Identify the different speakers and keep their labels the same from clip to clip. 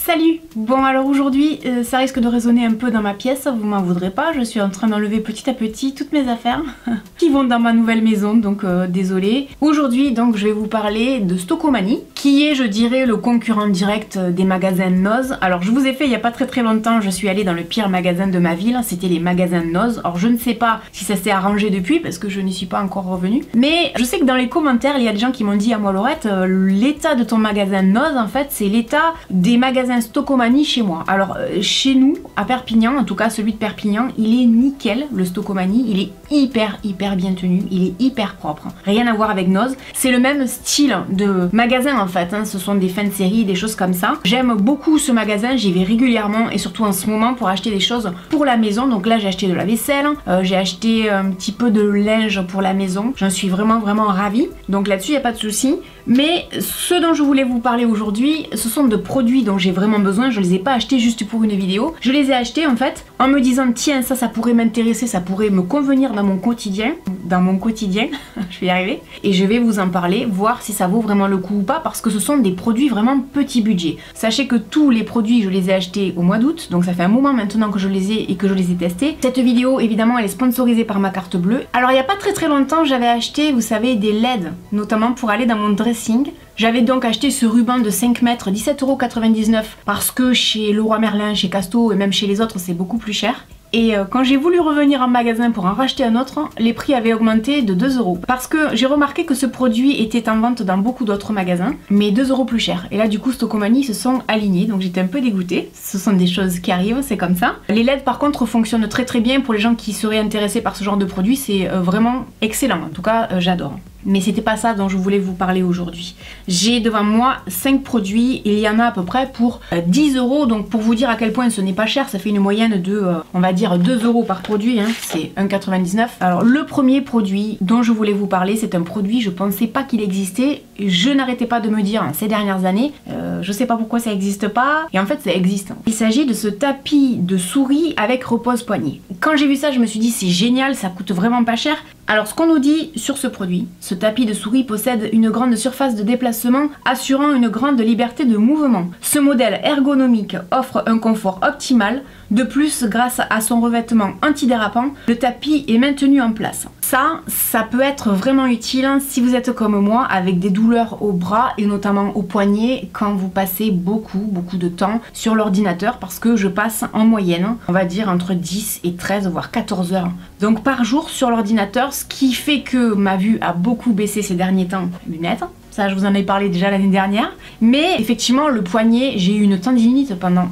Speaker 1: Salut! Bon alors aujourd'hui ça risque de résonner un peu dans ma pièce, vous m'en voudrez pas, je suis en train d'enlever petit à petit toutes mes affaires qui vont dans ma nouvelle maison, donc désolée. Aujourd'hui donc je vais vous parler de Stockomanie, qui est je dirais le concurrent direct des magasins Noz. Alors je vous ai fait il y a pas très longtemps, je suis allée dans le pire magasin de ma ville, c'était les magasins Noz. Alors je ne sais pas si ça s'est arrangé depuis parce que je n'y suis pas encore revenue, mais je sais que dans les commentaires il y a des gens qui m'ont dit à moi Laurette, l'état de ton magasin Noz en fait c'est l'état des magasins Stockomanie chez moi. Alors chez nous à Perpignan, en tout cas celui de Perpignan, il est nickel le Stockomanie, il est hyper bien tenu, il est hyper propre, rien à voir avec Noz. C'est le même style de magasin en fait, hein. Ce sont des fins de série, des choses comme ça. J'aime beaucoup ce magasin, j'y vais régulièrement et surtout en ce moment pour acheter des choses pour la maison. Donc là j'ai acheté de la vaisselle, j'ai acheté un petit peu de linge pour la maison, j'en suis vraiment ravie. Donc là-dessus il n'y a pas de souci. Mais ce dont je voulais vous parler aujourd'hui, ce sont de produits dont j'ai vraiment besoin. Je les ai pas achetés juste pour une vidéo. Je les ai achetés en fait en me disant tiens ça pourrait m'intéresser, ça pourrait me convenir dans mon quotidien. Je vais y arriver. Et je vais vous en parler, voir si ça vaut vraiment le coup ou pas, parce que ce sont des produits vraiment petit budget. Sachez que tous les produits je les ai achetés au mois d'août, donc ça fait un moment maintenant que je les ai et que je les ai testés. Cette vidéo évidemment elle est sponsorisée par ma carte bleue. Alors il n'y a pas très longtemps j'avais acheté, vous savez, des LED, notamment pour aller dans mon dressing. J'avais donc acheté ce ruban de 5 mètres, 17,99 € parce que chez Leroy Merlin, chez Casto et même chez les autres c'est beaucoup plus cher. Et quand j'ai voulu revenir en magasin pour en racheter un autre, les prix avaient augmenté de 2 €. Parce que j'ai remarqué que ce produit était en vente dans beaucoup d'autres magasins, mais 2 € plus cher. Et là du coup Stockomanie se sont alignés, donc j'étais un peu dégoûtée. Ce sont des choses qui arrivent, c'est comme ça. Les LED par contre fonctionnent très bien pour les gens qui seraient intéressés par ce genre de produit, c'est vraiment excellent, en tout cas j'adore. Mais c'était pas ça dont je voulais vous parler aujourd'hui. J'ai devant moi 5 produits, il y en a à peu près pour 10 €, donc pour vous dire à quel point ce n'est pas cher, ça fait une moyenne de, on va dire 2 € par produit, hein, c'est 1,99 €. Alors le premier produit dont je voulais vous parler, c'est un produit, je pensais pas qu'il existait, je n'arrêtais pas de me dire ces dernières années, je sais pas pourquoi ça existe pas, et en fait ça existe. Il s'agit de ce tapis de souris avec repose-poignet. Quand j'ai vu ça, je me suis dit c'est génial, ça coûte vraiment pas cher. Alors ce qu'on nous dit sur ce produit, ce tapis de souris possède une grande surface de déplacement assurant une grande liberté de mouvement. Ce modèle ergonomique offre un confort optimal. De plus, grâce à son revêtement antidérapant, le tapis est maintenu en place. Ça peut être vraiment utile si vous êtes comme moi avec des douleurs au bras et notamment au poignet quand vous passez beaucoup de temps sur l'ordinateur, parce que je passe en moyenne, on va dire entre 10 et 13 voire 14 heures. Donc par jour sur l'ordinateur, ce qui fait que ma vue a beaucoup baissé ces derniers temps, lunettes. Ça je vous en ai parlé déjà l'année dernière. Mais effectivement le poignet, j'ai eu une tendinite pendant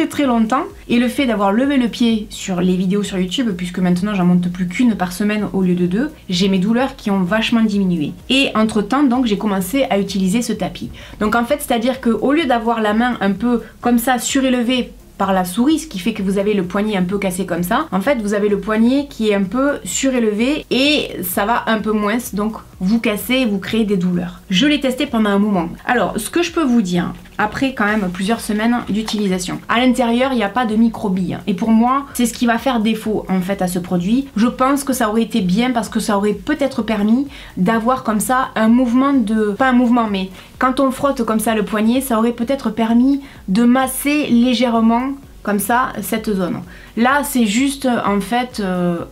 Speaker 1: très longtemps, et le fait d'avoir levé le pied sur les vidéos sur YouTube, puisque maintenant j'en monte plus qu'une par semaine au lieu de 2, j'ai mes douleurs qui ont vachement diminué. Et entre temps donc j'ai commencé à utiliser ce tapis. Donc en fait c'est à dire que au lieu d'avoir la main un peu comme ça surélevée par la souris, ce qui fait que vous avez le poignet un peu cassé comme ça, en fait vous avez le poignet qui est un peu surélevé et ça va un peu moins, donc vous cassez et vous créez des douleurs. Je l'ai testé pendant un moment. Alors ce que je peux vous dire, après quand même plusieurs semaines d'utilisation, à l'intérieur il n'y a pas de micro-billes, et pour moi c'est ce qui va faire défaut en fait à ce produit. Je pense que ça aurait été bien parce que ça aurait peut-être permis d'avoir comme ça un mouvement de... pas un mouvement, mais quand on frotte comme ça le poignet, ça aurait peut-être permis de masser légèrement comme ça cette zone. Là c'est juste en fait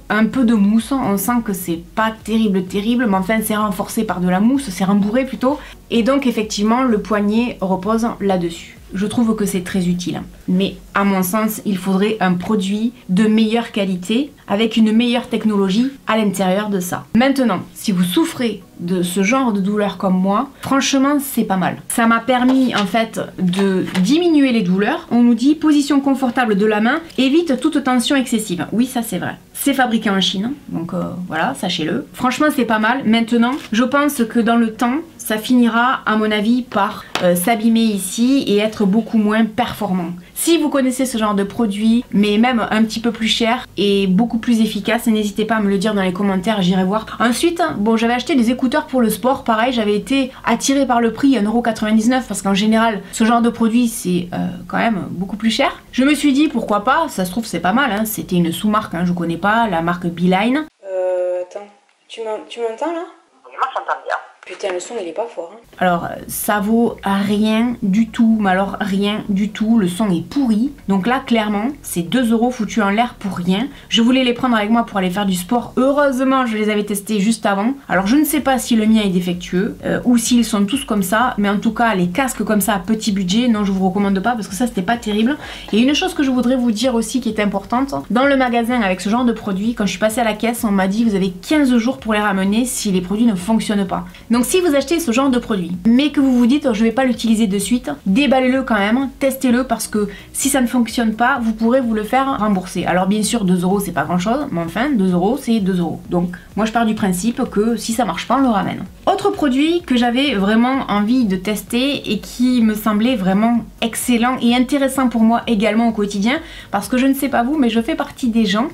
Speaker 1: un peu de mousse, on sent que c'est pas terrible, mais enfin c'est renforcé par de la mousse, c'est rembourré plutôt, et donc effectivement le poignet repose là-dessus. Je trouve que c'est très utile, mais à mon sens il faudrait un produit de meilleure qualité avec une meilleure technologie à l'intérieur de ça. Maintenant, si vous souffrez de ce genre de douleur comme moi, franchement c'est pas mal. Ça m'a permis en fait de diminuer les douleurs. On nous dit position confortable de la main, évite toute tension excessive. Oui, ça c'est vrai. C'est fabriqué en Chine, donc voilà, sachez-le. Franchement c'est pas mal. Maintenant, je pense que dans le temps, ça finira à mon avis par s'abîmer ici et être beaucoup moins performant. Si vous connaissez ce genre de produit, mais même un petit peu plus cher et beaucoup plus efficace, n'hésitez pas à me le dire dans les commentaires, j'irai voir. Ensuite, bon, j'avais acheté des écouteurs pour le sport, pareil, j'avais été attirée par le prix, 1,99 € parce qu'en général, ce genre de produit, c'est quand même beaucoup plus cher. Je me suis dit, pourquoi pas, ça se trouve c'est pas mal, hein. C'était une sous-marque, hein, je connais pas, la marque Beeline.
Speaker 2: Attends, tu m'entends là?
Speaker 3: Oui, moi je t'entends bien.
Speaker 1: Putain, le son il est pas fort. Hein. Alors ça vaut rien du tout, mais alors rien du tout, le son est pourri. Donc là clairement c'est 2 € foutus en l'air pour rien. Je voulais les prendre avec moi pour aller faire du sport. Heureusement je les avais testés juste avant. Alors je ne sais pas si le mien est défectueux ou s'ils sont tous comme ça. Mais en tout cas les casques comme ça à petit budget, non je vous recommande pas parce que ça c'était pas terrible. Et une chose que je voudrais vous dire aussi qui est importante. Dans le magasin avec ce genre de produits, quand je suis passée à la caisse on m'a dit vous avez 15 jours pour les ramener si les produits ne fonctionnent pas. Donc si vous achetez ce genre de produit, mais que vous vous dites je vais pas l'utiliser de suite, déballez-le quand même, testez-le parce que si ça ne fonctionne pas, vous pourrez vous le faire rembourser. Alors bien sûr 2 € c'est pas grand chose, mais enfin 2 € c'est 2 €. Donc moi je pars du principe que si ça marche pas on le ramène. Autre produit que j'avais vraiment envie de tester et qui me semblait vraiment excellent et intéressant pour moi également au quotidien, parce que je ne sais pas vous mais je fais partie des gens,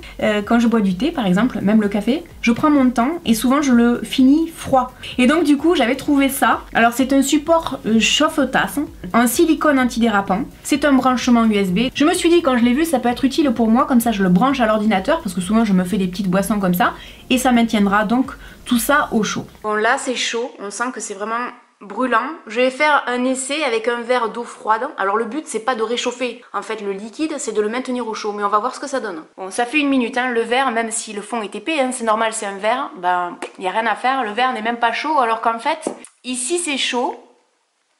Speaker 1: quand je bois du thé par exemple, même le café, je prends mon temps et souvent je le finis froid. Et donc du coup j'avais trouvé ça. Alors c'est un support chauffe-tasse en silicone antidérapant. C'est un branchement USB. Je me suis dit quand je l'ai vu ça peut être utile pour moi, comme ça je le branche à l'ordinateur parce que souvent je me fais des petites boissons comme ça et ça maintiendra donc tout ça au chaud. Bon là c'est chaud, on sent que c'est vraiment brûlant. Je vais faire un essai avec un verre d'eau froide. Alors le but c'est pas de réchauffer en fait le liquide, c'est de le maintenir au chaud, mais on va voir ce que ça donne. Bon ça fait 1 minute hein, le verre, même si le fond est épais, hein, c'est normal c'est un verre, ben il n'y a rien à faire, le verre n'est même pas chaud alors qu'en fait ici c'est chaud.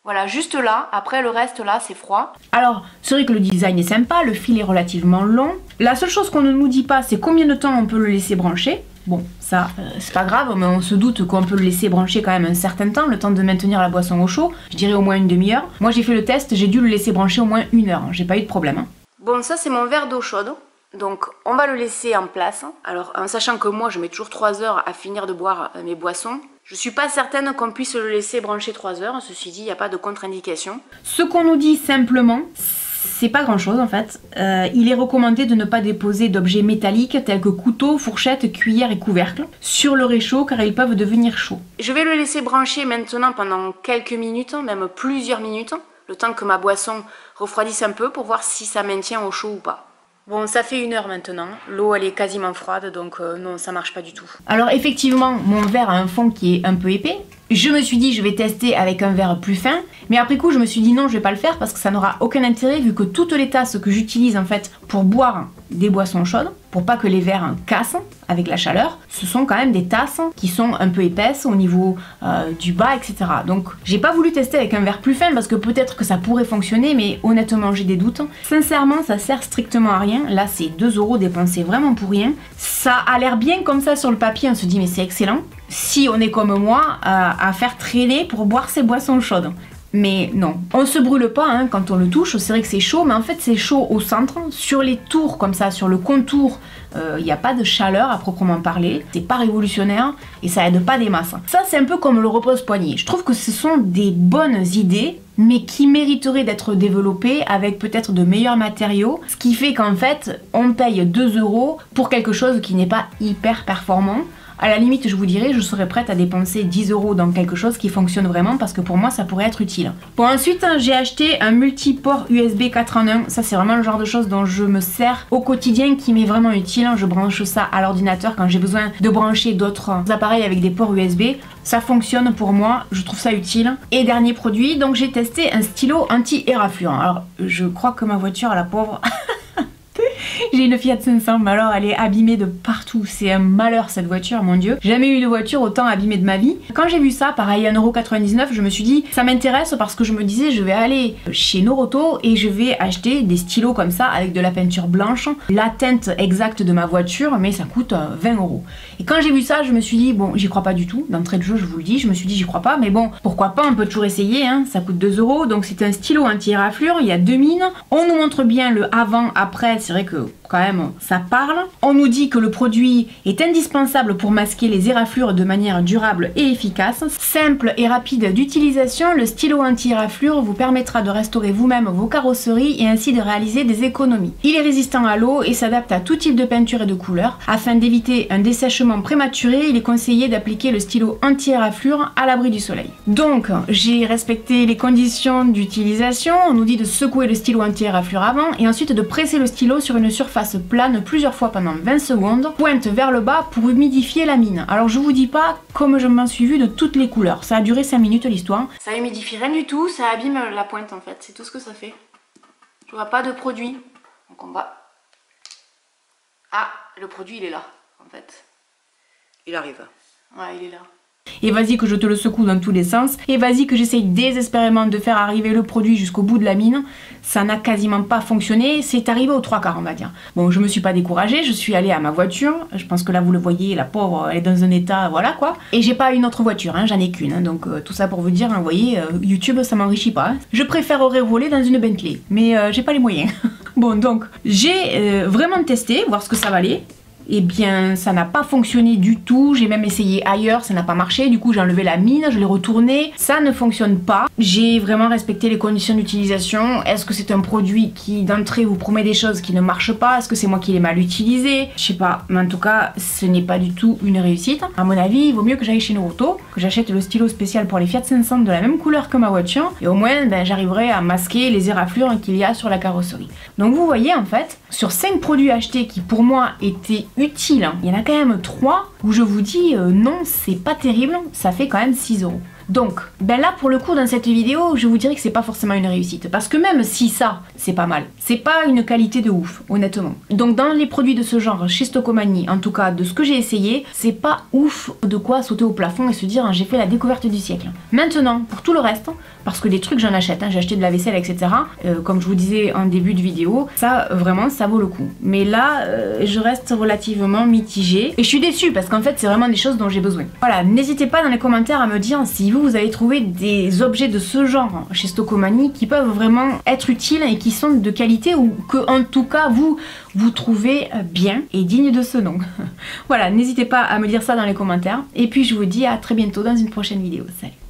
Speaker 1: Voilà, juste là, après le reste là c'est froid. Alors c'est vrai que le design est sympa, le fil est relativement long. La seule chose qu'on ne nous dit pas c'est combien de temps on peut le laisser brancher. Bon, ça, c'est pas grave, mais on se doute qu'on peut le laisser brancher quand même un certain temps, le temps de maintenir la boisson au chaud. Je dirais au moins une demi-heure. Moi, j'ai fait le test, j'ai dû le laisser brancher au moins 1 heure. J'ai pas eu de problème. Hein. Bon, ça, c'est mon verre d'eau chaude. Donc, on va le laisser en place. Alors, en sachant que moi, je mets toujours 3 heures à finir de boire mes boissons, je suis pas certaine qu'on puisse le laisser brancher 3 heures. Ceci dit, il n'y a pas de contre-indication. Ce qu'on nous dit simplement, c'est pas grand chose en fait. Il est recommandé de ne pas déposer d'objets métalliques tels que couteaux, fourchettes, cuillères et couvercles sur le réchaud car ils peuvent devenir chauds. Je vais le laisser brancher maintenant pendant quelques minutes, même plusieurs minutes, le temps que ma boisson refroidisse un peu pour voir si ça maintient au chaud ou pas. Bon, ça fait 1 heure maintenant, l'eau elle est quasiment froide donc non ça marche pas du tout. Alors effectivement mon verre a un fond qui est un peu épais. Je me suis dit je vais tester avec un verre plus fin, mais après coup je me suis dit non je vais pas le faire parce que ça n'aura aucun intérêt vu que toutes les tasses que j'utilise en fait pour boire des boissons chaudes, pour pas que les verres cassent avec la chaleur, ce sont quand même des tasses qui sont un peu épaisses au niveau du bas etc. Donc j'ai pas voulu tester avec un verre plus fin parce que peut-être que ça pourrait fonctionner mais honnêtement j'ai des doutes. Sincèrement ça sert strictement à rien, là c'est 2 € dépensés vraiment pour rien. Ça a l'air bien comme ça sur le papier, on se dit mais c'est excellent. Si on est comme moi à faire traîner pour boire ces boissons chaudes. Mais non, on se brûle pas hein, quand on le touche, c'est vrai que c'est chaud, mais en fait c'est chaud au centre, sur les tours comme ça, sur le contour, il n'y a pas de chaleur à proprement parler, c'est pas révolutionnaire et ça aide pas des masses. Ça c'est un peu comme le repose-poignet, je trouve que ce sont des bonnes idées, mais qui mériteraient d'être développées avec peut-être de meilleurs matériaux, ce qui fait qu'en fait on paye 2 € pour quelque chose qui n'est pas hyper performant. À la limite, je vous dirais, je serais prête à dépenser 10 € dans quelque chose qui fonctionne vraiment parce que pour moi, ça pourrait être utile. Bon, ensuite, j'ai acheté un multiport USB 4 en 1. Ça, c'est vraiment le genre de choses dont je me sers au quotidien qui m'est vraiment utile. Je branche ça à l'ordinateur quand j'ai besoin de brancher d'autres appareils avec des ports USB. Ça fonctionne pour moi, je trouve ça utile. Et dernier produit, donc j'ai testé un stylo anti-érafluent. Alors, je crois que ma voiture, la pauvre... J'ai une Fiat 500, mais alors elle est abîmée de partout. C'est un malheur cette voiture, mon dieu. Jamais eu de voiture autant abîmée de ma vie. Quand j'ai vu ça, pareil 1,99 €, je me suis dit ça m'intéresse parce que je me disais je vais aller chez Noroto et je vais acheter des stylos comme ça avec de la peinture blanche, la teinte exacte de ma voiture, mais ça coûte 20 €. Et quand j'ai vu ça, je me suis dit bon, j'y crois pas du tout. D'entrée de jeu, je vous le dis, je me suis dit j'y crois pas, mais bon, pourquoi pas, on peut toujours essayer, hein. Ça coûte 2 €. Donc c'est un stylo anti-éraflure, il y a 2 mines. On nous montre bien le avant-après, c'est vrai que quand même ça parle. On nous dit que le produit est indispensable pour masquer les éraflures de manière durable et efficace. Simple et rapide d'utilisation, le stylo anti-éraflure vous permettra de restaurer vous-même vos carrosseries et ainsi de réaliser des économies. Il est résistant à l'eau et s'adapte à tout type de peinture et de couleur. Afin d'éviter un dessèchement prématuré, il est conseillé d'appliquer le stylo anti-éraflure à l'abri du soleil. Donc j'ai respecté les conditions d'utilisation. On nous dit de secouer le stylo anti-éraflure avant et ensuite de presser le stylo sur une surface surface plane plusieurs fois pendant 20 secondes, pointe vers le bas pour humidifier la mine. Alors je vous dis pas comme je m'en suis vue de toutes les couleurs, ça a duré 5 minutes l'histoire. Ça humidifie rien du tout, ça abîme la pointe en fait, c'est tout ce que ça fait. Je vois pas de produit, donc on va... Ah, le produit il est là en fait.
Speaker 2: Il arrive.
Speaker 1: Ouais, il est là. Et vas-y que je te le secoue dans tous les sens. Et vas-y que j'essaye désespérément de faire arriver le produit jusqu'au bout de la mine. Ça n'a quasiment pas fonctionné. C'est arrivé aux 3/4 on va dire. Bon, je me suis pas découragée. Je suis allée à ma voiture. Je pense que là vous le voyez, la pauvre, elle est dans un état, voilà quoi. Et j'ai pas une autre voiture, hein, j'en ai qu'une. Hein, donc tout ça pour vous dire, hein, vous voyez, YouTube ça m'enrichit pas. Hein. Je préférerais rouler dans une Bentley. Mais j'ai pas les moyens. Bon donc, j'ai vraiment testé, voir ce que ça valait. Eh bien, ça n'a pas fonctionné du tout. J'ai même essayé ailleurs, ça n'a pas marché. Du coup, j'ai enlevé la mine, je l'ai retournée. Ça ne fonctionne pas. J'ai vraiment respecté les conditions d'utilisation. Est-ce que c'est un produit qui, d'entrée, vous promet des choses qui ne marchent pas? Est-ce que c'est moi qui l'ai mal utilisé? Je sais pas. Mais en tout cas, ce n'est pas du tout une réussite. À mon avis, il vaut mieux que j'aille chez Naruto, que j'achète le stylo spécial pour les Fiat 500 de la même couleur que ma voiture. Et au moins, ben, j'arriverai à masquer les éraflures qu'il y a sur la carrosserie. Donc, vous voyez, en fait, sur 5 produits achetés qui, pour moi, étaient utile. Il y en a quand même 3 où je vous dis non, c'est pas terrible, ça fait quand même 6 €. Donc, ben là pour le coup dans cette vidéo, je vous dirais que c'est pas forcément une réussite. Parce que même si ça, c'est pas mal, c'est pas une qualité de ouf, honnêtement. Donc dans les produits de ce genre, chez Stokomani, en tout cas de ce que j'ai essayé, c'est pas ouf de quoi sauter au plafond et se dire j'ai fait la découverte du siècle. Maintenant, pour tout le reste, parce que des trucs j'en achète, hein, j'ai acheté de la vaisselle, etc. Comme je vous disais en début de vidéo, ça vraiment ça vaut le coup. Mais là, je reste relativement mitigée. Et je suis déçue parce qu'en fait c'est vraiment des choses dont j'ai besoin. Voilà, n'hésitez pas dans les commentaires à me dire si vous avez trouvé des objets de ce genre chez Stokomani qui peuvent vraiment être utiles et qui sont de qualité ou que en tout cas vous trouvez bien et digne de ce nom. Voilà, n'hésitez pas à me dire ça dans les commentaires. Et puis je vous dis à très bientôt dans une prochaine vidéo. Salut!